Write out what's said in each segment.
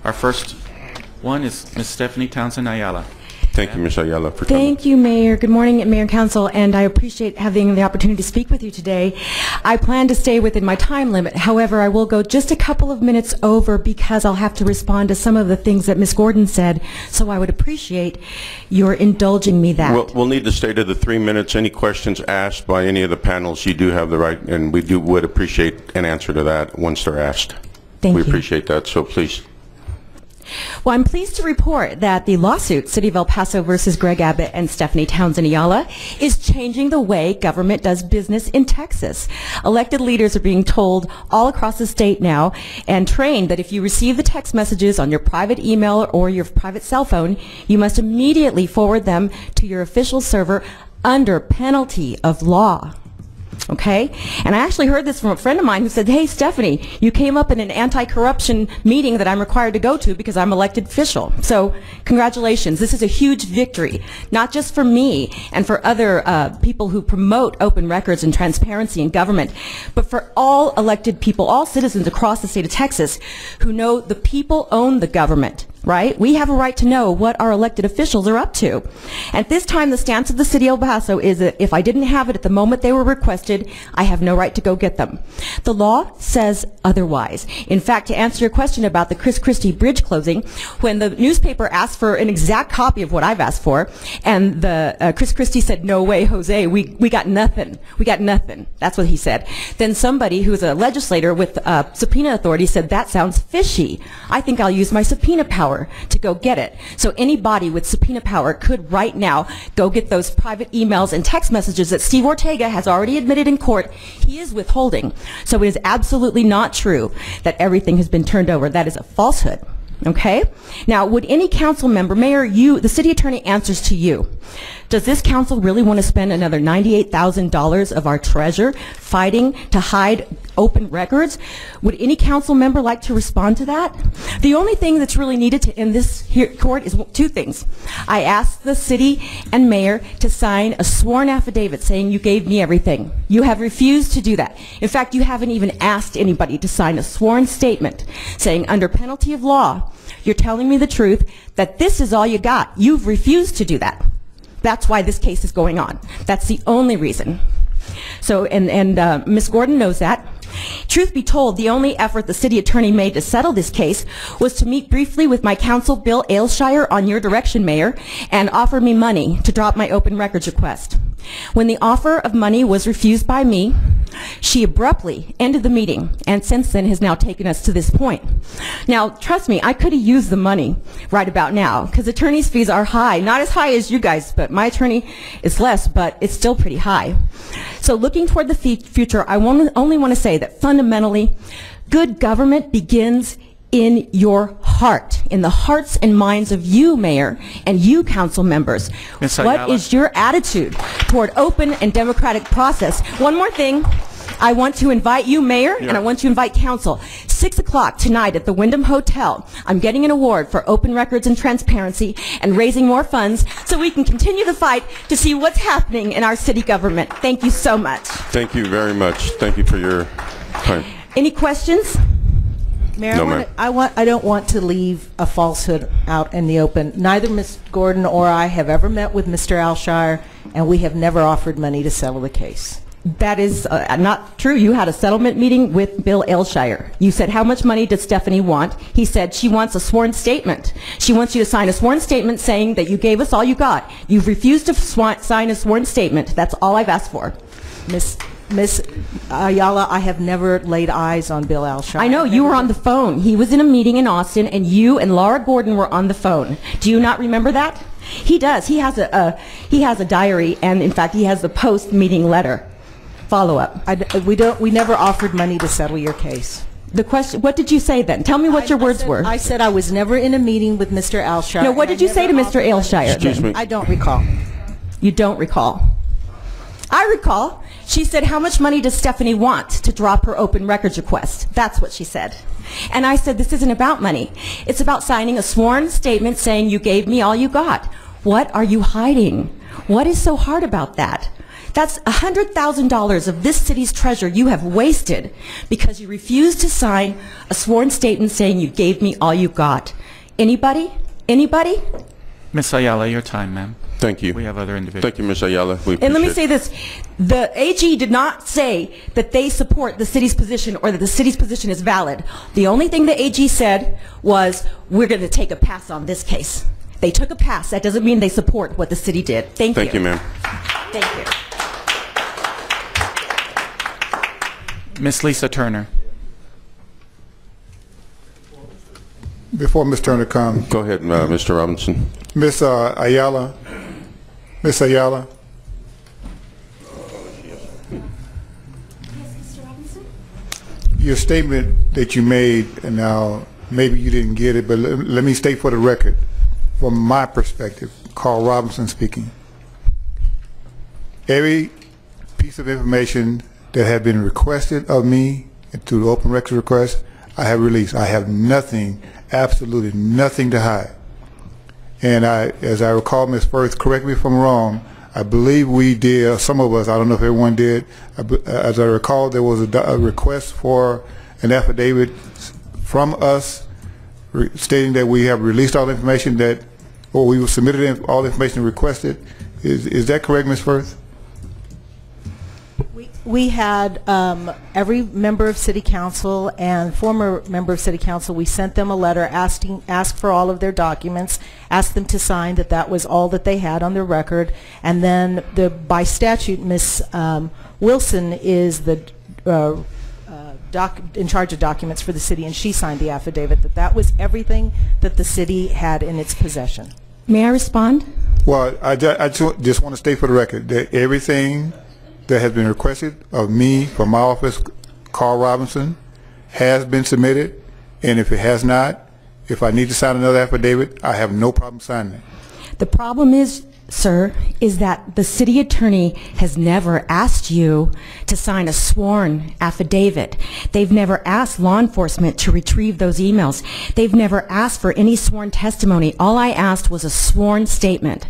Our first one is Ms. Stephanie Townsend Allala. Thank you, Ms. Allala, for coming. Thank you, Mayor. Good morning, Mayor and Council, and I appreciate having the opportunity to speak with you today. I plan to stay within my time limit. However, I will go just a couple of minutes over because I'll have to respond to some of the things that Ms. Gordon said, so I would appreciate your indulging me that. We'll need to stay to the 3 minutes. Any questions asked by any of the panels, you do have the right, and we would appreciate an answer to that once they're asked. Thank you. We appreciate that, so please. Well, I'm pleased to report that the lawsuit, City of El Paso versus Greg Abbott and Stephanie Townsend Allala, is changing the way government does business in Texas. Elected leaders are being told all across the state now and trained that if you receive the text messages on your private email or your private cell phone, you must immediately forward them to your official server under penalty of law. Okay? And I actually heard this from a friend of mine who said, hey, Stephanie, you came up in an anti-corruption meeting that I'm required to go to because I'm elected official. So congratulations. This is a huge victory, not just for me and for other people who promote open records and transparency in government, but for all elected people, all citizens across the state of Texas who know the people own the government. Right? We have a right to know what our elected officials are up to. At this time, the stance of the City of El Paso is that if I didn't have it at the moment they were requested, I have no right to go get them. The law says otherwise. In fact, to answer your question about the Chris Christie bridge closing, when the newspaper asked for an exact copy of what I've asked for, and the Chris Christie said, no way, Jose, we got nothing. We got nothing. That's what he said. Then somebody who is a legislator with subpoena authority said, that sounds fishy. I think I'll use my subpoena power to go get it. So anybody with subpoena power could right now go get those private emails and text messages that Steve Ortega has already admitted in court he is withholding. So it is absolutely not true that everything has been turned over. That is a falsehood. Okay? Now, would any council member, Mayor, you, the city attorney answers to you. Does this council really want to spend another $98,000 of our treasure fighting to hide open records? Would any council member like to respond to that? The only thing that's really needed to end this court is two things. I asked the city and mayor to sign a sworn affidavit saying you gave me everything. You have refused to do that. In fact, you haven't even asked anybody to sign a sworn statement saying under penalty of law, you're telling me the truth that this is all you got. You've refused to do that. That's why this case is going on. That's the only reason. So, and Ms. Gordon knows that. Truth be told, the only effort the city attorney made to settle this case was to meet briefly with my counsel, Bill Ailshire, on your direction, Mayor, and offer me money to drop my open records request. When the offer of money was refused by me, she abruptly ended the meeting, and since then has now taken us to this point. Now, trust me, I could have used the money right about now, because attorney's fees are high. Not as high as you guys, but my attorney is less, but it's still pretty high. So looking toward the future, I only want to say that fundamentally, good government begins in your heart, in the hearts and minds of you, Mayor, and you, council members. What is your attitude toward open and democratic process? One more thing. I want to invite you, Mayor, and I want to invite council. 6 o'clock tonight at the Wyndham Hotel. I'm getting an award for open records and transparency and raising more funds so we can continue the fight to see what's happening in our city government. Thank you so much. Thank you very much. Thank you for your time. Any questions? Mayor, No, I don't want to leave a falsehood out in the open. Neither Ms. Gordon or I have ever met with Mr. Ailshire, and we have never offered money to settle the case. That is not true. You had a settlement meeting with Bill Ailshire. You said, how much money does Stephanie want? He said she wants a sworn statement. She wants you to sign a sworn statement saying that you gave us all you got. You've refused to sign a sworn statement. That's all I've asked for. Ms. Allala, I have never laid eyes on Bill Ailshire. I know, you were on the phone. He was in a meeting in Austin, and you and Laura Gordon were on the phone. Do you not remember that? He does. He has a diary, and in fact, he has the post-meeting letter. Follow-up. We never offered money to settle your case. The question, what did you say then? Tell me what your words were. I said I was never in a meeting with Mr. Ailshire. No, what did you say to Mr. Ailshire? Excuse me. I don't recall. You don't recall. I recall. She said, how much money does Stephanie want to drop her open records request? That's what she said. And I said, this isn't about money. It's about signing a sworn statement saying you gave me all you got. What are you hiding? What is so hard about that? That's $100,000 of this city's treasure you have wasted because you refused to sign a sworn statement saying you gave me all you got. Anybody? Anybody? Ms. Ayala, your time, ma'am. Thank you. We have other individuals. Thank you, Ms. Ayala. We And let me appreciate say this. The AG did not say that they support the city's position or that the city's position is valid. The only thing the AG said was, we're going to take a pass on this case. They took a pass. That doesn't mean they support what the city did. Thank you. Thank you, ma'am. Thank you. Ms. Lisa Turner. Before Ms. Turner comes, Go ahead, Mr. Robinson. Ms. Ayala, Ms. Ayala, your statement that you made, and now maybe you didn't get it, but let me state for the record, from my perspective, Carl Robinson speaking. Every piece of information that had been requested of me through the open records request, I have released. I have nothing, absolutely nothing to hide. And as I recall, Ms. Firth, correct me if I'm wrong, I believe we did, some of us, I don't know if everyone did, as I recall, there was a request for an affidavit from us stating that we have released all the information that, or we submitted all the information requested. Is that correct, Ms. Firth? We had every member of City Council and former member of City Council, we sent them a letter asked for all of their documents, asked them to sign that that was all that they had on their record, and then by statute, Ms. Wilson is the in charge of documents for the city, and she signed the affidavit that that was everything that the city had in its possession. May I respond? Well, I just want to state for the record that everything that has been requested of me from my office, Carl Robinson, has been submitted, and if it has not, if I need to sign another affidavit, I have no problem signing it. The problem is, sir, is that the city attorney has never asked you to sign a sworn affidavit. They've never asked law enforcement to retrieve those emails. They've never asked for any sworn testimony. All I asked was a sworn statement.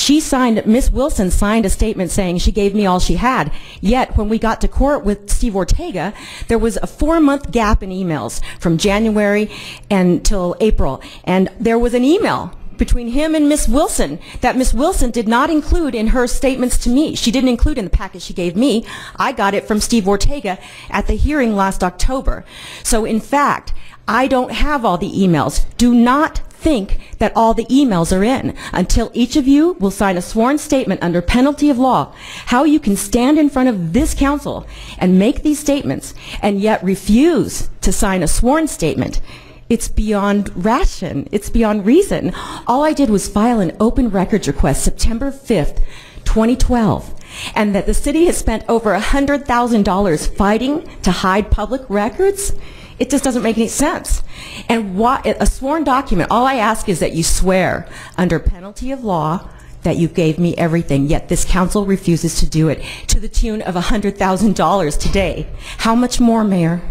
Ms. Wilson signed a statement saying she gave me all she had. Yet, when we got to court with Steve Ortega, there was a 4-month gap in emails from January until April. And there was an email between him and Ms. Wilson that Ms. Wilson did not include in her statements to me. She didn't include in the package she gave me. I got it from Steve Ortega at the hearing last October. So in fact, I don't have all the emails. Do not think that all the emails are in until each of you will sign a sworn statement under penalty of law. How you can stand in front of this council and make these statements and yet refuse to sign a sworn statement, it's beyond ration. It's beyond reason. All I did was file an open records request September 5th, 2012, and that the city has spent over $100,000 fighting to hide public records. It just doesn't make any sense. And a sworn document, all I ask is that you swear under penalty of law that you gave me everything, yet this council refuses to do it to the tune of $100,000 today. How much more, Mayor?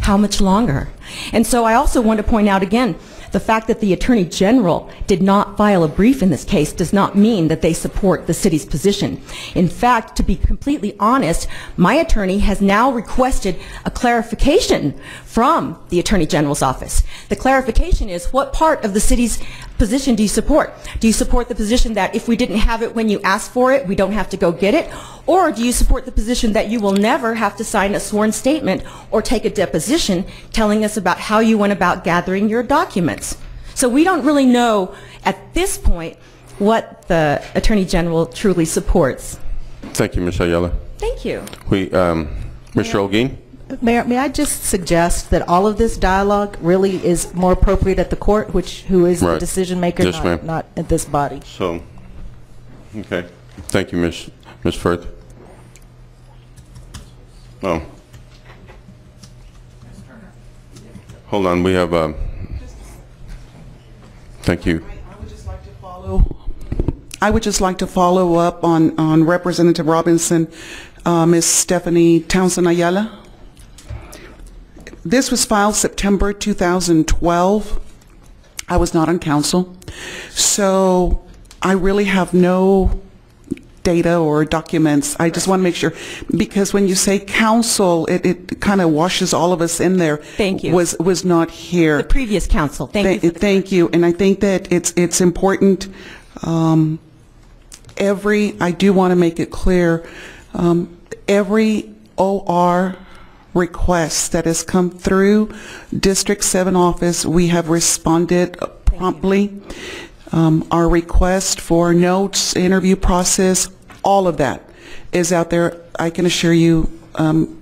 How much longer? And so I also want to point out again, the fact that the Attorney General did not file a brief in this case does not mean that they support the city's position. In fact, to be completely honest, my attorney has now requested a clarification from the Attorney General's office. The clarification is, what part of the city's position do you support? Do you support the position that if we didn't have it when you asked for it, we don't have to go get it? Or do you support the position that you will never have to sign a sworn statement or take a deposition telling us about how you went about gathering your documents? So we don't really know at this point what the Attorney General truly supports. Thank you, Ms. Ayala. Thank you. Mr. Olguin? Mayor, may I just suggest that all of this dialogue really is more appropriate at the court, who is the decision maker, Yes, not at this body. So, okay. Thank you, Ms. Firth. Oh. Hold on, we have, thank you. I would just like to follow up on Representative Robinson, Ms. Stephanie Townsend Allala. This was filed September 2012. I was not on council, so I really have no data or documents. I just want to make sure, because when you say council, it kind of washes all of us in there. Thank you. Was not here. The previous council. Thank you. Thank you. And I think that it's important. I do want to make it clear, every OR request that has come through District 7 office, we have responded promptly. Our request for notes, interview process, all of that is out there. I can assure you,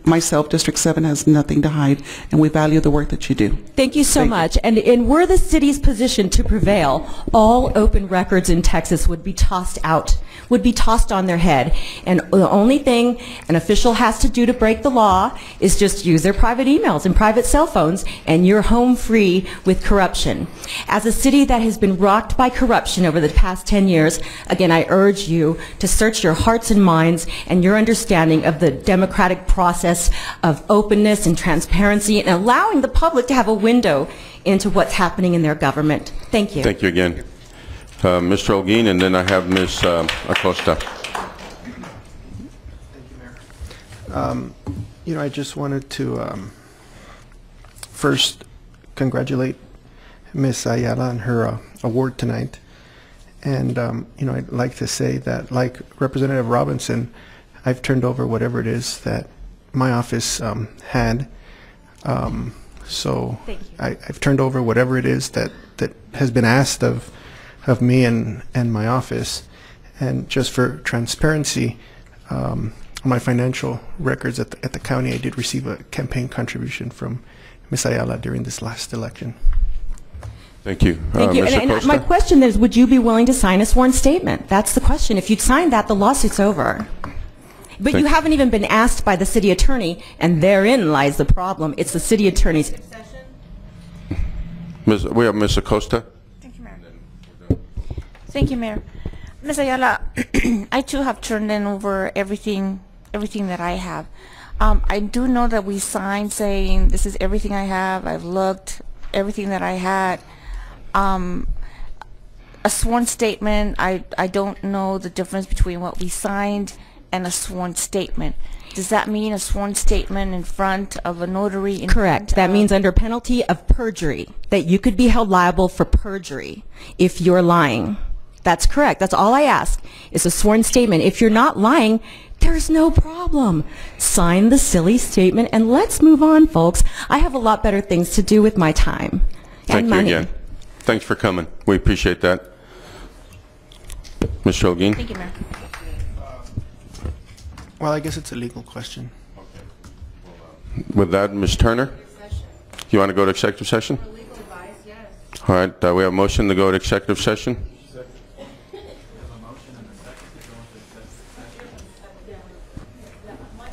myself, District 7 has nothing to hide, and we value the work that you do. Thank you so much. And were the city's position to prevail, all open records in Texas would be tossed out, would be tossed on their head. And the only thing an official has to do to break the law is just use their private emails and private cell phones, and you're home free with corruption. As a city that has been rocked by corruption over the past 10 years, again, I urge you to search your hearts and minds and your understanding of the democratic process of openness and transparency and allowing the public to have a window into what's happening in their government. Thank you. Thank you again. Mr. Holguin, and then I have Ms. Acosta. You know, I just wanted to first congratulate Ms. Ayala on her award tonight. And, you know, I'd like to say that, like Representative Robinson, I've turned over whatever it is that my office had. So I've turned over whatever it is that has been asked of me and my office. And just for transparency, my financial records at the county, I did receive a campaign contribution from Ms. Ayala during this last election. Thank you. Thank you. And my question is, would you be willing to sign a sworn statement? That's the question. If you'd sign that, the lawsuit's over. But you haven't even been asked by the city attorney, and therein lies the problem. It's the city attorney's concession. We have Ms. Acosta. Thank you, Mayor. Thank you, Mayor. Ms. Ayala, I too have turned in over everything that I have. I do know that we signed saying this is everything I have. I've looked, everything that I had. A sworn statement, I don't know the difference between what we signed and a sworn statement. Does that mean a sworn statement in front of a notary? Correct. That means under penalty of perjury, that you could be held liable for perjury if you're lying. That's correct. That's all I ask is a sworn statement. If you're not lying, there's no problem. Sign the silly statement and let's move on, folks. I have a lot better things to do with my time and money. Thank you again. Thanks for coming. We appreciate that. Mr. Holguin. Thank you, Mayor. Well, I guess it's a legal question. With that, Ms. Turner, you want to go to executive session? For legal advice, yes. All right, we have a motion to go to executive session.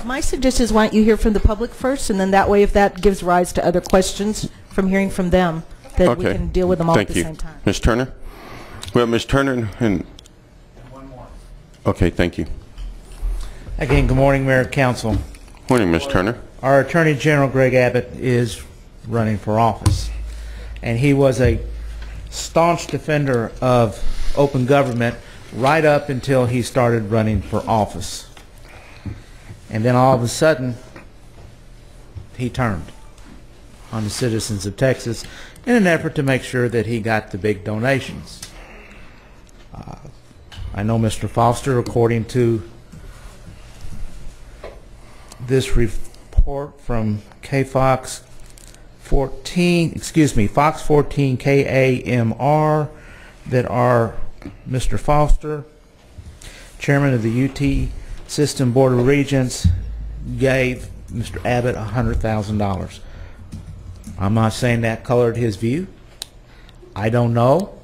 My suggestion is, why don't you hear from the public first, and then that way, if that gives rise to other questions from hearing from them, that we can deal with them all at the same time. Ms. Turner? We have Ms. Turner and one more. Okay, thank you. Again, good morning, Mayor and Council. Morning, Ms. Turner. Our Attorney General, Greg Abbott, is running for office. And he was a staunch defender of open government right up until he started running for office. And then all of a sudden, he turned on the citizens of Texas in an effort to make sure that he got the big donations. I know Mr. Foster, according to this report from Fox 14 KAMR, that our Mr. Foster, chairman of the UT System Board of Regents, gave Mr. Abbott $100,000. I'm not saying that colored his view. I don't know.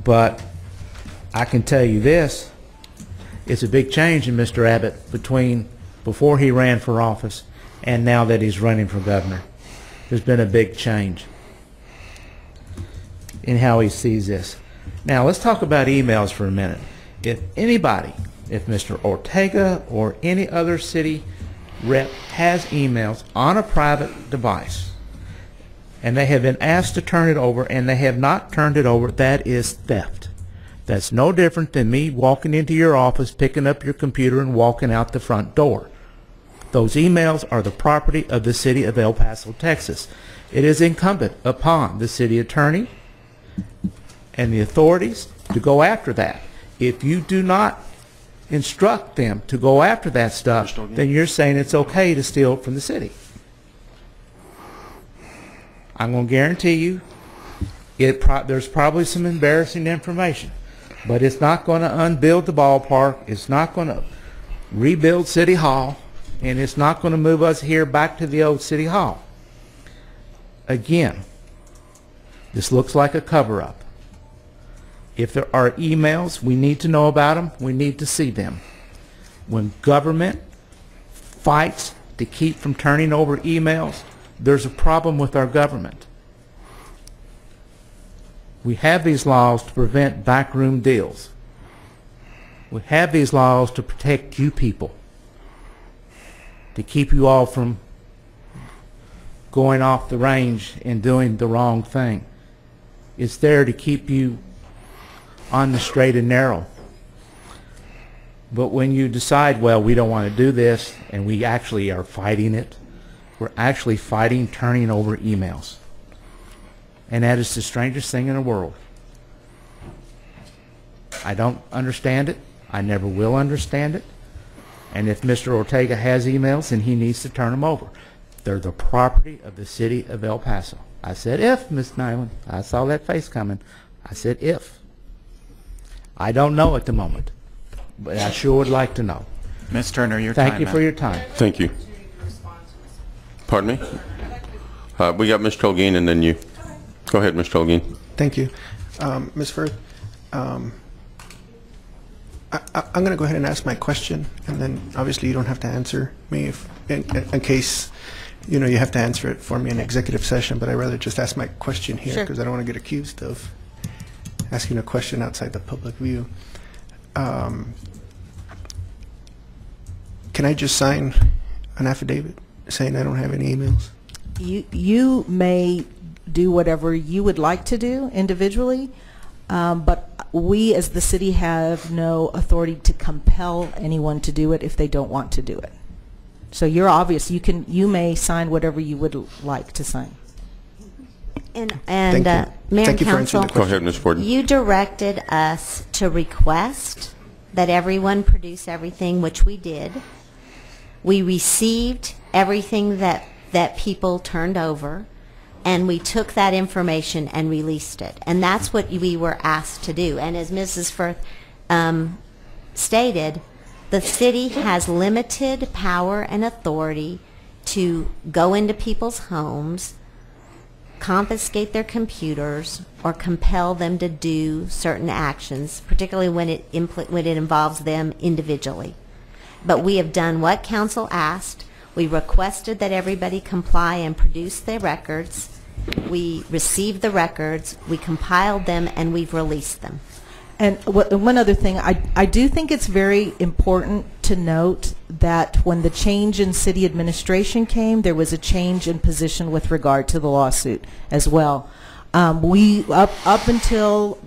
But I can tell you this. It's a big change in Mr. Abbott between before he ran for office and now that he's running for governor. There's been a big change in how he sees this. Now let's talk about emails for a minute. If anybody, if Mr. Ortega or any other city rep has emails on a private device and they have been asked to turn it over and they have not turned it over, that is theft. That's no different than me walking into your office, picking up your computer, and walking out the front door. Those emails are the property of the city of El Paso, Texas. It is incumbent upon the city attorney and the authorities to go after that. If you do not instruct them to go after that stuff, then you're saying it's okay to steal it from the city. I'm going to guarantee you there's probably some embarrassing information, but it's not going to unbuild the ballpark, it's not going to rebuild City Hall, and it's not going to move us here back to the old City Hall. Again, this looks like a cover-up. If there are emails, we need to know about them, we need to see them. When government fights to keep from turning over emails, there's a problem with our government. We have these laws to prevent backroom deals. We have these laws to protect you people, to keep you all from going off the range and doing the wrong thing. It's there to keep you on the straight and narrow. But when you decide, well, we don't want to do this, and we actually are fighting it, we're actually fighting turning over emails. And that is the strangest thing in the world. I don't understand it. I never will understand it. And if Mr. Ortega has emails, then he needs to turn them over. They're the property of the city of El Paso. I said if, Ms. Nyland. I saw that face coming. I said if. I don't know at the moment, but I sure would like to know. Ms. Turner, your time. Thank you for your time. Thank you. Pardon me? We got Ms. Tolgeen and then you. Go ahead, Ms. Tolgeen. Thank you. Ms. Firth, I'm going to go ahead and ask my question, and then obviously you don't have to answer me if, in case you have to answer it for me in executive session, but I'd rather just ask my question here because I don't want to get accused of asking a question outside the public view. Can I just sign an affidavit saying I don't have any emails? You may do whatever you would like to do individually, but we as the city have no authority to compel anyone to do it if they don't want to do it. So you're obvious. You may sign whatever you would like to sign. And Thank you. Mayor Thank and you for answering Council, the Go question. ahead, Ms. Ford. you directed us to request that everyone produce everything, which we did. We received everything that people turned over, and we took that information and released it. And that's what we were asked to do. And as Mrs. Firth stated, the city has limited power and authority to go into people's homes, confiscate their computers, or compel them to do certain actions, particularly when it involves them individually. But we have done what council asked. We requested that everybody comply and produce their records. We received the records, we compiled them, and we've released them. And one other thing, I do think it's very important to note that when the change in city administration came, there was a change in position with regard to the lawsuit as well. Up until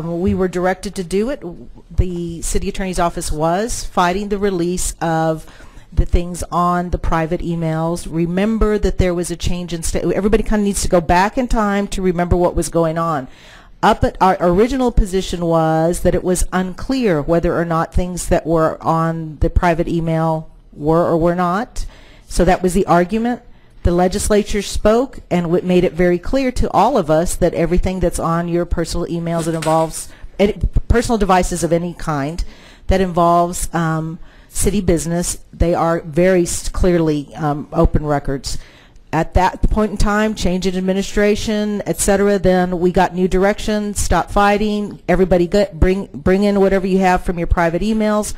we were directed to do it, the city attorney's office was fighting the release of the things on the private emails. Remember that there was a change in state. Everybody kind of needs to go back in time to remember what was going on. Up at our original position was that it was unclear whether or not things that were on the private email were or were not. So that was the argument. The legislature spoke and made it very clear to all of us that everything that's on your personal emails that involves personal devices of any kind that involves city business, they are very clearly open records. At that point in time, change in administration, etc., then we got new direction, stop fighting, everybody bring in whatever you have from your private emails.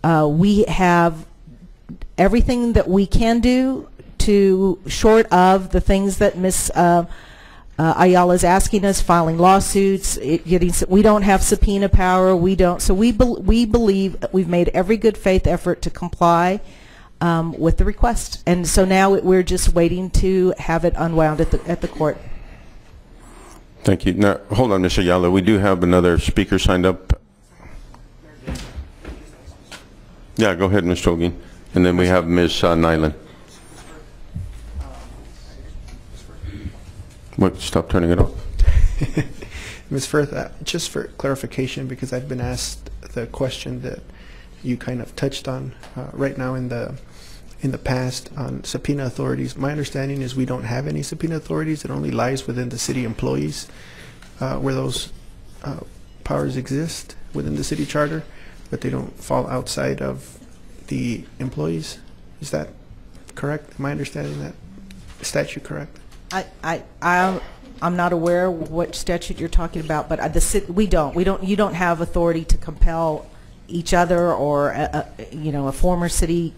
We have everything that we can do short of the things that Ms. Ayala is asking us, filing lawsuits, we don't have subpoena power, so we believe we've made every good faith effort to comply with the request, and so now we're just waiting to have it unwound at the court. Thank you. Now, hold on, Mr. Ayala. We do have another speaker signed up. Yeah, go ahead, Mr. Holguin. And then we have Ms. Nyland. What? Stop turning it off. Ms. Firth, just for clarification, because I've been asked the question that you kind of touched on right now in the past on subpoena authorities. My understanding is we don't have any subpoena authorities. It only lies within the city employees where those powers exist within the city charter, but they don't fall outside of the employees. Is that correct? Am I understanding that statute correct? I'm not aware what statute you're talking about, but you don't have authority to compel each other or a former city.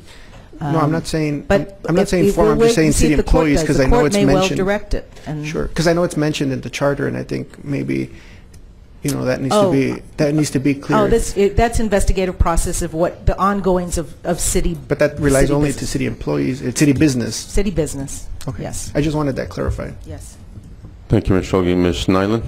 No, I'm not saying. But I'm not saying former. I'm just saying city employees because I know it's mentioned. The court may well direct it. Sure, because I know it's mentioned in the charter, and I think maybe, that needs to be clear. Oh, that's investigative process of what the ongoings of city. But that relies only to city employees. It's city business. City business. Okay. Yes. I just wanted that clarified. Yes. Thank you, Ms. Holguin. Ms. Nyland?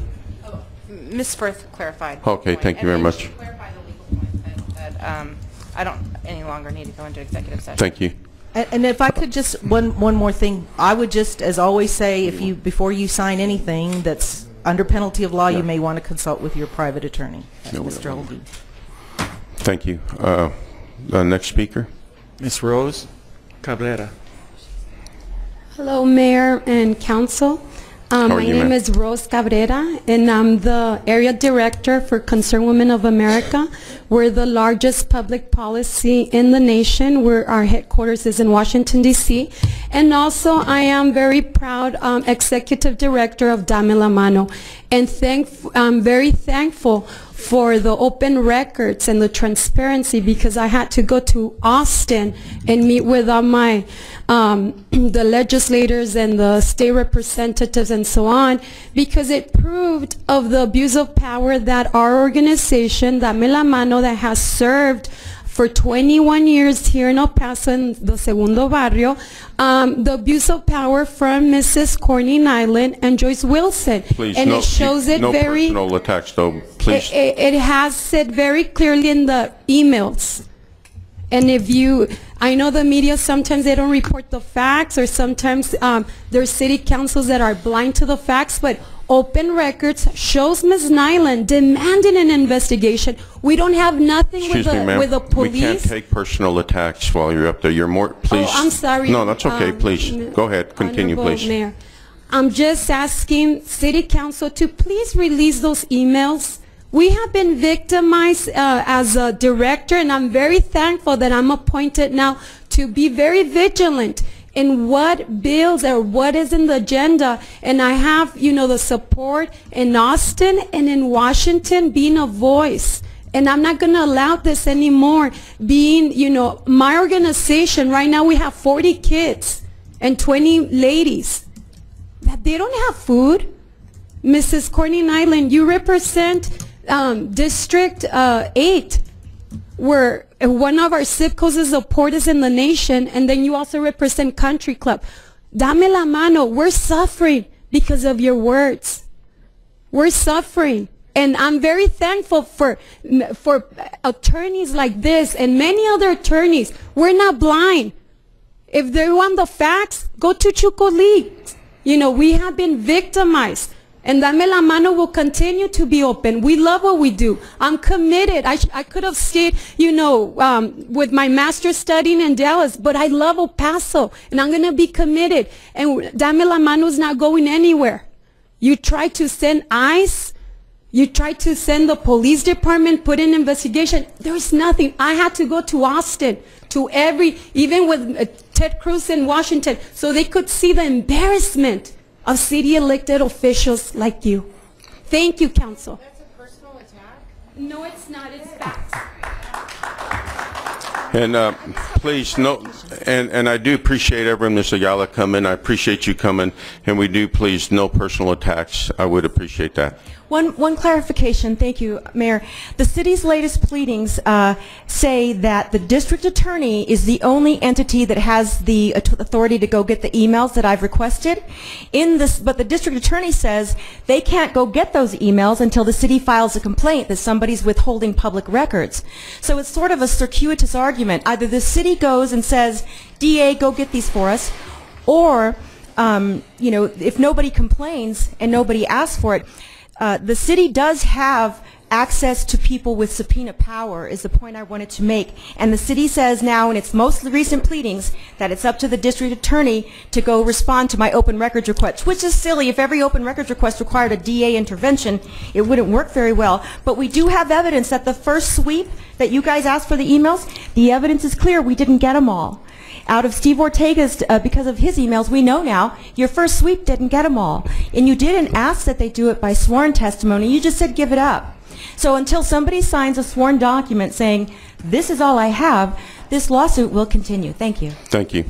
Ms. Firth clarified. Okay, thank you very much. Clarify the legal point that I don't any longer need to go into executive session. Thank you. And if I could just one more thing, I would just, as always, say before you sign anything that's under penalty of law, you may want to consult with your private attorney, Mr. Holguin. Thank you. Next speaker. Ms. Rose Cabrera. Hello, Mayor and Council. My name is Rose Cabrera, and I'm the Area Director for Concerned Women of America. We're the largest public policy in the nation. Our headquarters is in Washington, D.C. And also, I am very proud Executive Director of Dame la Mano. And I'm very thankful for the open records and the transparency, because I had to go to Austin and meet with all my the legislators and the state representatives and so on, because it proved of the abuse of power that our organization, Dame la Mano, that has served for 21 years here in El Paso in the Segundo Barrio, the abuse of power from Mrs. Corny Nyland and Joyce Wilson. Please, and it shows it no very... No personal attacks, though, please. It has said very clearly in the emails. And I know the media, sometimes they don't report the facts, or sometimes there's city councils that are blind to the facts, but open records shows Ms. Nyland demanding an investigation. We don't have nothing with the police. We can't take personal attacks while you're up there. You're more, please. Oh, I'm sorry. No, that's okay, please. Go ahead, continue, Honorable please. Mayor, I'm just asking City Council to please release those emails. We have been victimized as a director, and I'm very thankful that I'm appointed now to be very vigilant in what bills or what is in the agenda. And I have, the support in Austin and in Washington being a voice. And I'm not going to allow this anymore. Being, my organization, right now we have 40 kids and 20 ladies that they don't have food. Mrs. Corny Nyland, you represent District 8, where one of our zip codes is the poorest in the nation, and then you also represent Country Club. Dame la Mano, we're suffering because of your words. We're suffering. And I'm very thankful for attorneys like this and many other attorneys. We're not blind. If they want the facts, go to Chucoli. We have been victimized. And Dame la Mano will continue to be open. We love what we do. I'm committed. I could have stayed, with my master's studying in Dallas, but I love El Paso, and I'm going to be committed. And Dame la Mano is not going anywhere. You try to send ICE. You try to send the police department, put in investigation. There's nothing. I had to go to Austin, even with Ted Cruz in Washington, so they could see the embarrassment of city elected officials like you. Thank you, Council. That's a personal attack? No, it's not. It's facts. And please, no, and I do appreciate everyone, Ms. Ayala, coming. I appreciate you coming, and we do please no personal attacks. I would appreciate that. One clarification, thank you, Mayor. The city's latest pleadings say that the district attorney is the only entity that has the authority to go get the emails that I've requested. But the district attorney says they can't go get those emails until the city files a complaint that somebody's withholding public records. So it's sort of a circuitous argument. Either the city goes and says, DA, go get these for us, or you know, if nobody complains and nobody asks for it, the city does have access to people with subpoena power, is the point I wanted to make. And the city says now in its most recent pleadings that it's up to the district attorney to go respond to my open records request, which is silly. If every open records request required a DA intervention, it wouldn't work very well. But we do have evidence that the first sweep that you guys asked for the emails, the evidence is clear. We didn't get them all. Out of Steve Ortega's, because of his emails, we know now your first sweep didn't get them all. And you didn't ask that they do it by sworn testimony. You just said give it up. So until somebody signs a sworn document saying, this is all I have, this lawsuit will continue. Thank you. Thank you.